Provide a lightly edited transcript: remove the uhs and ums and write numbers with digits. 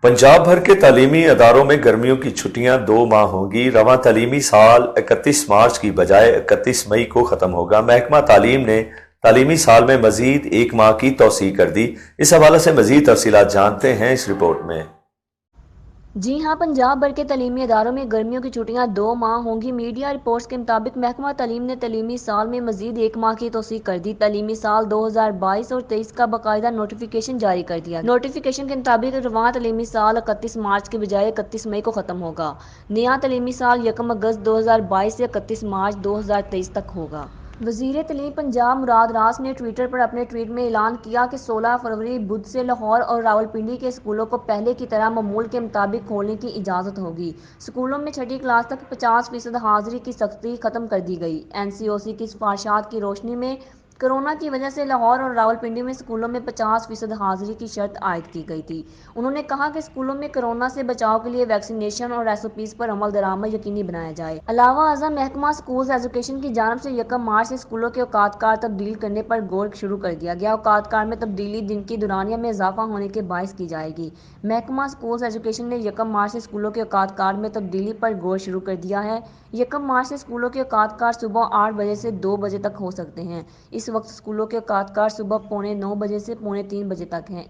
पंजाब भर के तालीमी अदारों में गर्मियों की छुट्टियां 2 माह होंगी। रवां तालीमी साल 31 मार्च की बजाय 31 मई को ख़त्म होगा। महकमा तालीम ने तालीमी साल में मजीद 1 माह की तौसीह कर दी। इस हवाले से मजीद तफसीलात जानते हैं इस रिपोर्ट में। जी हां, पंजाब भर के तलीमी इदारों में गर्मियों की छुट्टियां 2 माह होंगी। मीडिया रिपोर्ट्स के मुताबिक महकमा तालीम ने तलीमी साल में मजीद 1 माह की तौसीह कर दी। तलीमी साल 2022 और 23 का बाकायदा नोटिफिकेशन जारी कर दिया। नोटिफिकेशन के मुताबिक रवां तलीमी साल 31 मार्च के बजाय 31 मई को ख़त्म होगा। नया तलीमी साल 1 अगस्त 2022 से 31 मार्च 2023 तक होगा। वज़ीर तलीम पंजाब मुराद रास ने ट्विटर पर अपने ट्वीट में ऐलान किया कि 16 फरवरी बुध से लाहौर और रावलपिंडी के स्कूलों को पहले की तरह मामूल के मुताबिक खोलने की इजाज़त होगी। स्कूलों में छठी क्लास तक 50% हाजिरी की सख्ती ख़त्म कर दी गई। NCOC की सिफारिशात की रोशनी में कोरोना की वजह से लाहौर और रावलपिंडी में स्कूलों में 50% हाजिरी की शर्त आयद की गई थी। उन्होंने कहा कि स्कूलों में कोरोना से बचाव के लिए वैक्सीनेशन और SOPs पर अमल दरामद यकीनी बनाया जाए। अलावा अज़म महकमा स्कूल एजुकेशन की जानब से 1 मार्च से स्कूलों के औकात-कार तब्दील करने पर गौर शुरू कर दिया गया। औकात-कार में तब्दीली दिन की दुरानिया में इजाफा होने के बायस की जाएगी। महकमा स्कूल एजुकेशन ने 1 मार्च से स्कूलों के औकात-कार में तब्दीली पर गौर शुरू कर दिया है। 1 मार्च से स्कूलों के औकात-कार सुबह 8 बजे से 2 बजे तक हो सकते हैं। इस वक्त स्कूलों के औकात-कार सुबह 8:45 बजे से 3:45 बजे तक हैं।